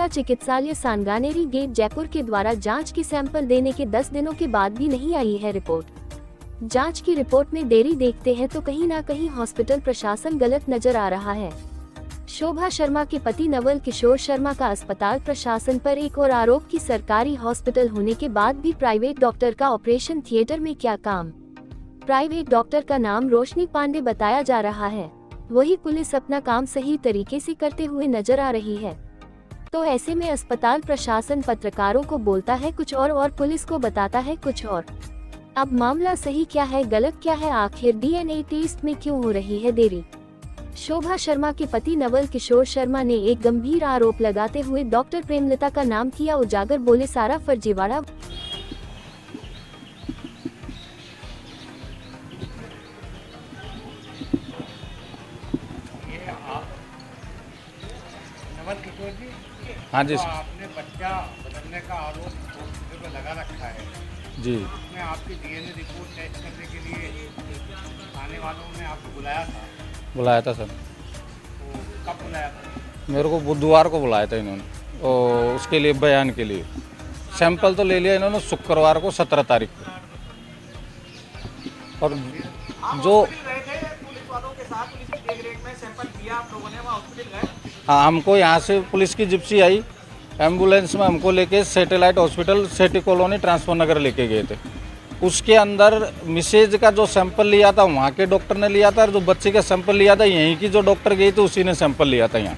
जिला चिकित्सालय सांगानेरी गेट जयपुर के द्वारा जांच की सैंपल देने के 10 दिनों के बाद भी नहीं आई है रिपोर्ट। जांच की रिपोर्ट में देरी देखते हैं तो कहीं ना कहीं हॉस्पिटल प्रशासन गलत नजर आ रहा है। शोभा शर्मा के पति नवल किशोर शर्मा का अस्पताल प्रशासन पर एक और आरोप कि सरकारी हॉस्पिटल होने के बाद भी प्राइवेट डॉक्टर का ऑपरेशन थिएटर में क्या काम। प्राइवेट डॉक्टर का नाम रोशनी पांडे बताया जा रहा है, वही पुलिस अपना काम सही तरीके से करते हुए नजर आ रही है। तो ऐसे में अस्पताल प्रशासन पत्रकारों को बोलता है कुछ और पुलिस को बताता है कुछ और। अब मामला सही क्या है गलत क्या है, आखिर डीएनए टेस्ट में क्यों हो रही है देरी। शोभा शर्मा के पति नवल किशोर शर्मा ने एक गंभीर आरोप लगाते हुए डॉक्टर प्रेमलता का नाम किया उजागर, बोले सारा फर्जीवाड़ा। हाँ जी, आपने बच्चा बदलने का आरोप हॉस्पिटल पे लगा रखा है जी। उसमें आपकी डीएनए रिपोर्ट टेस्ट करने के लिए आने वालों ने आपको बुलाया था सर। तो कब बुलाया था? मेरे को बुधवार को बुलाया था इन्होंने, और उसके लिए बयान के लिए सैंपल तो ले लिया इन्होंने शुक्रवार को 17 तारीख को। और जो पुलिस वालों के साथ पुलिस की देखरेख में सैंपल लिया आप लोगों ने, वहाँ हॉस्पिटल गए? हाँ, हमको यहाँ से पुलिस की जिप्सी आई, एम्बुलेंस में हमको लेके सैटेलाइट हॉस्पिटल सेठी कॉलोनी ट्रांसफर नगर लेके गए थे। उसके अंदर मिसेज का जो सैंपल लिया था वहाँ के डॉक्टर ने लिया था, और जो बच्चे का सैंपल लिया था यहीं की जो डॉक्टर गई थी उसी ने सैंपल लिया था। यहाँ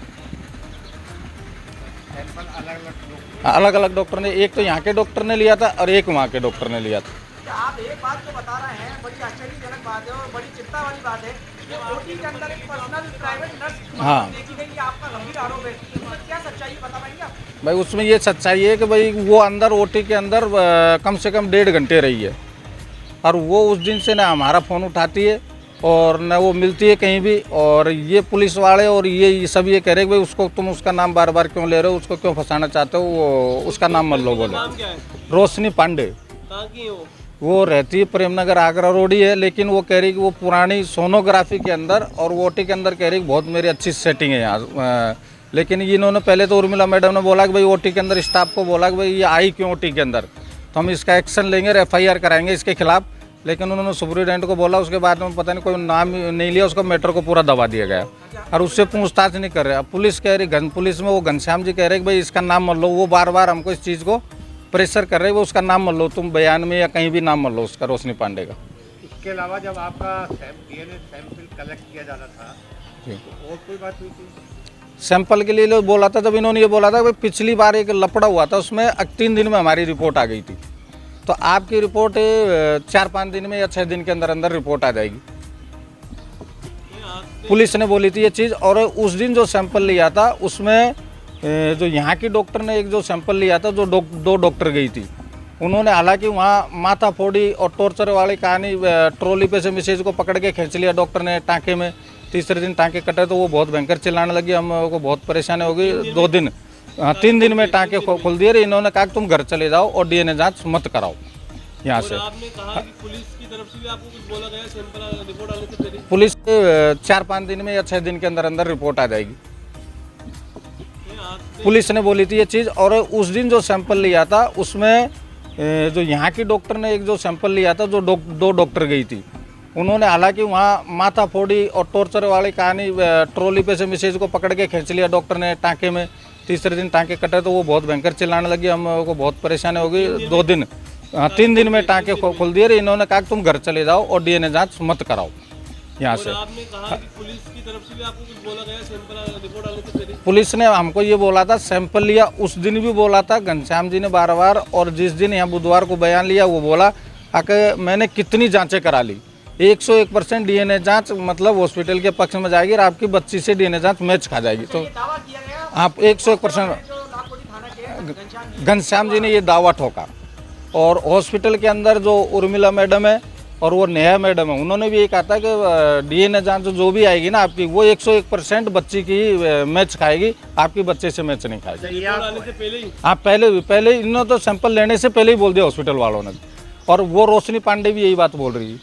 अलग अलग डॉक्टर ने, एक तो यहाँ के डॉक्टर ने लिया था और एक वहाँ के डॉक्टर ने लिया था। आप एक बात जो बता रहे हैं बड़ी आश्चर्यजनक बात है और बड़ी चिंता वाली बात है कि ओटी के अंदर एक पर्सनल प्राइवेट नर्स हाँ देखी गई, ये आपका गंभीर आरोप है। इसमें क्या सच्चाई बता पाएंगे आप? भाई, उसमें ये सच्चाई है कि भाई वो अंदर ओटी के अंदर कम से कम 1.5 घंटे रही है, और वो उस दिन से ना हमारा फ़ोन उठाती है और न वो मिलती है कहीं भी। और ये पुलिस वाले और ये सब ये कह रहे कि भाई उसको तुम उसका नाम बार बार क्यों ले रहे हो, उसको क्यों फंसाना चाहते हो, वो उसका नाम मत लो। बोले रोशनी पांडे, वो रहती है प्रेमनगर आगरा रोड ही है, लेकिन वो कह रही कि वो पुरानी सोनोग्राफी के अंदर और वो ओटी के अंदर कह रही कि बहुत मेरी अच्छी सेटिंग है यहाँ। लेकिन इन्होंने पहले तो उर्मिला मैडम ने बोला कि भाई ओटी के अंदर स्टाफ को बोला कि भाई ये आई क्यों ओटी के अंदर, तो हम इसका एक्शन लेंगे, FIR कराएंगे इसके खिलाफ। लेकिन उन्होंने सुपरिटेंडेंट को बोला, उसके बाद में पता नहीं कोई नाम नहीं लिया, उसको मैटर को पूरा दबा दिया गया और उससे पूछताछ नहीं कर रहे। अब पुलिस कह रही, पुलिस में वो घनश्याम जी कह रहे कि भाई इसका नाम मत लो, वो बार बार हमको इस चीज़ को प्रेशर कर रहे हैं, वो उसका नाम मत लो तुम बयान में या कहीं भी नाम मत लो उसका, रोशनी पांडे का। इसके अलावा जब आपका डीएनए सैंपल कलेक्ट किया जाना था तो और कोई बात हुई थी? सैंपल के लिए बोला था, जब इन्होंने ये बोला था कि पिछली बार एक लपड़ा हुआ था, उसमें 3 दिन में हमारी रिपोर्ट आ गई थी, तो आपकी रिपोर्ट 4-5 दिन में या 6 दिन के अंदर अंदर रिपोर्ट आ जाएगी, पुलिस ने बोली थी ये चीज़। और उस दिन जो सैंपल लिया था उसमें जो यहाँ की डॉक्टर ने एक जो सैंपल लिया था, जो 2 डॉक्टर गई थी, उन्होंने हालांकि वहाँ माथा फोड़ी और टॉर्चर वाली कहानी, ट्रॉली पे से मिसेज को पकड़ के खींच लिया डॉक्टर ने टाँके में। तीसरे दिन टाँके कटे तो वो बहुत भयंकर चिल्लाने लगी, हमको बहुत परेशानी हो गई। 3 दिन में टाँके खोल दिए। इन्होंने कहा कि तुम घर चले जाओ और डीएनए जांच मत कराओ यहाँ से। आपने कहा कि पुलिस की तरफ से भी आपको कुछ बोला गया सैंपल रिपोर्ट आने से पहले? पुलिस 4-5 दिन में या 6 दिन के अंदर अंदर रिपोर्ट आ जाएगी, पुलिस ने बोली थी ये चीज़। और उस दिन जो सैंपल लिया था उसमें जो यहाँ की डॉक्टर ने एक जो सैंपल लिया था, जो 2 डॉक्टर गई थी, उन्होंने हालांकि वहाँ माथा फोड़ी और टॉर्चर वाली कहानी, ट्रॉली पे से मिसेज को पकड़ के खींच लिया डॉक्टर ने टाँके में। तीसरे दिन टाँके कटे तो वो बहुत भयंकर चिल्लाने लगी, हमको बहुत परेशानी हो गई। 3 दिन में टाँके खोल दिए। इन्होंने कहा कि तुम घर चले जाओ और डीएनए जांच मत कराओ यहाँ से। आपने कहा कि पुलिस की तरफ से भी आपको कुछ बोला गया सैंपल रिपोर्ट आने से पहले? पुलिस ने हमको ये बोला था, सैंपल लिया उस दिन भी बोला था घनश्याम जी ने बार, और जिस दिन यहाँ बुधवार को बयान लिया वो बोला कि मैंने कितनी जांचें करा ली, 101% डीएनए जांच मतलब हॉस्पिटल के पक्ष में जाएगी और आपकी बच्ची से डीएनए जांच मैच खा जाएगी। तो आप 101% घनश्याम जी ने ये दावा ठोका। और हॉस्पिटल के अंदर जो उर्मिला मैडम है और वो नेहा मैडम है, उन्होंने भी ये कहा था कि डीएनए जांच जो भी आएगी ना आपकी, वो 101% बच्ची की मैच खाएगी, आपकी बच्चे से मैच नहीं खाएगी। आने से पहले ही? हाँ, पहले इन्होंने तो सैंपल लेने से पहले ही बोल दिया हॉस्पिटल वालों ने। और वो रोशनी पांडे भी यही बात बोल रही है।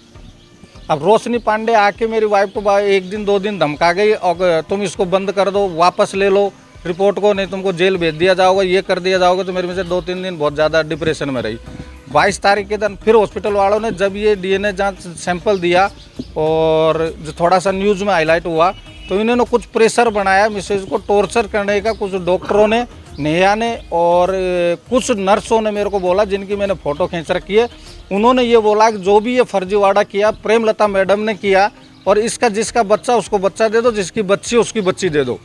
अब रोशनी पांडे आके मेरी वाइफ को 1 दिन 2 दिन धमका गई और तुम इसको बंद कर दो, वापस ले लो, रिपोर्ट को, नहीं तुमको जेल भेज दिया जाओगे, ये कर दिया जाओगे। तो मेरे में से 2-3 दिन बहुत ज़्यादा डिप्रेशन में रही। 22 तारीख के दिन फिर हॉस्पिटल वालों ने जब ये DNA जांच सैंपल दिया और जो थोड़ा सा न्यूज़ में हाईलाइट हुआ, तो इन्होंने कुछ प्रेशर बनाया मिसेज को टॉर्चर करने का। कुछ डॉक्टरों ने, नेहा ने और कुछ नर्सों ने मेरे को बोला, जिनकी मैंने फ़ोटो खींच रखी है, उन्होंने ये बोला कि जो भी ये फर्जीवाड़ा किया प्रेमलता मैडम ने किया, और इसका जिसका बच्चा उसको बच्चा दे दो, जिसकी बच्ची उसकी बच्ची दे दो।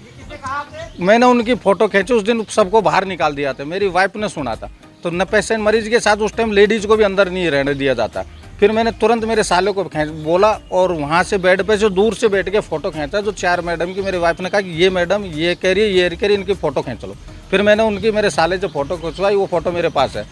मैंने उनकी फ़ोटो खींची, उस दिन सबको बाहर निकाल दिया था। मेरी वाइफ ने सुना था, तो न पेशेंट मरीज के साथ उस टाइम लेडीज़ को भी अंदर नहीं रहने दिया जाता। फिर मैंने तुरंत मेरे साले को बोला और वहाँ से बेड पे से दूर से बैठ के फ़ोटो खींचा। जो 4 मैडम की मेरी वाइफ ने कहा कि ये मैडम ये कह रही है, ये कह रही है, इनकी फ़ोटो खींच लो। फिर मैंने उनकी, मेरे साले जो फ़ोटो खिंचवाई, वो फ़ोटो मेरे पास है।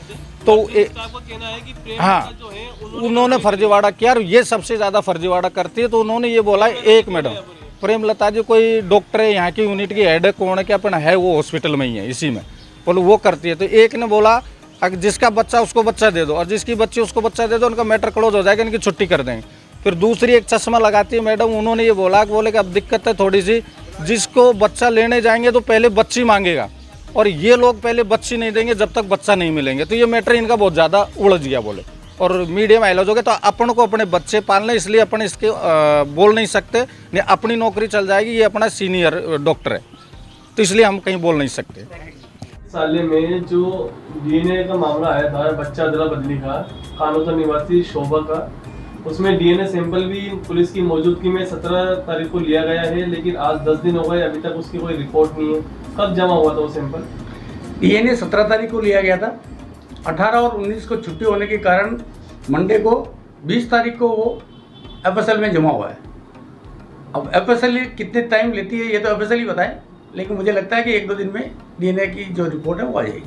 तो आपका कहना है कि प्रेमलता हाँ, जो है उन्होंने फर्जीवाड़ा किया, और ये सबसे ज़्यादा फर्जीवाड़ा करती है। तो उन्होंने ये बोला, एक मैडम प्रेमलता जी कोई डॉक्टर है, यहाँ की यूनिट की हेड कौन है क्या अपन है, वो हॉस्पिटल में ही है, इसी में बोलो वो करती है। तो एक ने बोला अगर जिसका बच्चा उसको बच्चा दे दो, और जिसकी बच्ची उसको बच्चा दे दो, उनका मैटर क्लोज हो जाएगा, इनकी छुट्टी कर देंगे। फिर दूसरी एक चश्मा लगाती है मैडम, उन्होंने ये बोला कि अब दिक्कत है थोड़ी सी, जिसको बच्चा लेने जाएंगे तो पहले बच्ची मांगेगा, और ये लोग पहले बच्ची नहीं देंगे जब तक बच्चा नहीं मिलेंगे। तो ये मैटर इनका बहुत ज़्यादा उलझ गया बोले, और मीडिया में हाईलाइट हो गया। तो अपन को अपने बच्चे पालने, इसलिए अपन इसके बोल नहीं सकते, नहीं अपनी नौकरी चल जाएगी। ये अपना सीनियर डॉक्टर है, तो इसलिए हम कहीं बोल नहीं सकते। साले में जो DNA का मामला आया था, बच्चा अदला बदली का, खानोतर निवासी शोभा का, उसमें DNA सैंपल भी पुलिस की मौजूदगी में 17 तारीख को लिया गया है, लेकिन आज 10 दिन हो गए, अभी तक उसकी कोई रिपोर्ट नहीं है। कब जमा हुआ था वो सैंपल? DNA 17 तारीख को लिया गया था। 18 और 19 को छुट्टी होने के कारण मंडे को 20 तारीख को वो FSL में जमा हुआ है। अब FSL कितने टाइम लेती है ये तो FSL ही बताए, लेकिन मुझे लगता है कि 1-2 दिन में DNA की जो रिपोर्ट है वो आ जाएगी।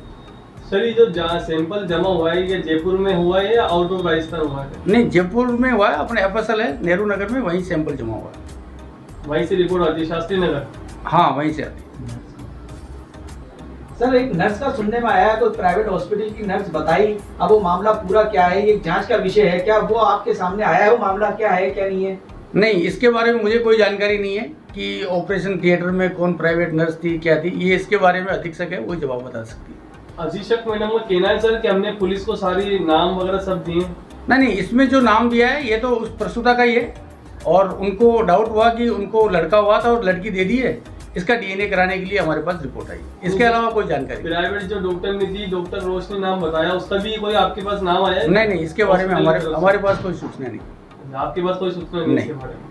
सर, ये जो सैंपल जमा हुआ है, ये जयपुर में हुआ है या आउट ऑफ राजस्थान हुआ है? नहीं, जयपुर में हुआ है, अपने FSL है नेहरू नगर में, वहीं सैंपल जमा हुआ है। वहीं से रिपोर्ट आती है, शास्त्री नगर? हाँ, वहीं से आती है। सर, एक नर्स का सुनने में आया, कोई प्राइवेट हॉस्पिटल की नर्स बताई। अब वो मामला पूरा क्या है, ये जांच का विषय है, क्या वो आपके सामने आया है, वो मामला क्या है क्या नहीं है? नहीं, इसके बारे में मुझे कोई जानकारी नहीं है कि ऑपरेशन थिएटर में कौन प्राइवेट नर्स थी, क्या थी। ये इसके बारे में अधीक्षक है, वही जवाब बता सकती है। अधीक्षक मैडम का कहना है सर कि हमने पुलिस को सारी नाम वगैरह सब दिए। नहीं, इसमें जो नाम दिया है ये तो उस प्रसूता का ही है, और उनको डाउट हुआ कि उनको लड़का हुआ था और लड़की दे दी है। इसका DNA कराने के लिए हमारे पास रिपोर्ट आई, इसके अलावा कोई जानकारी। प्राइवेट जो डॉक्टर ने दी, डॉक्टर रोशनी नाम बताया, उसका भी कोई आपके पास नाम आया है? नहीं, इसके बारे में हमारे पास कोई सूचना नहीं। आपके पास कोई सूचना नहीं इसके बारे में?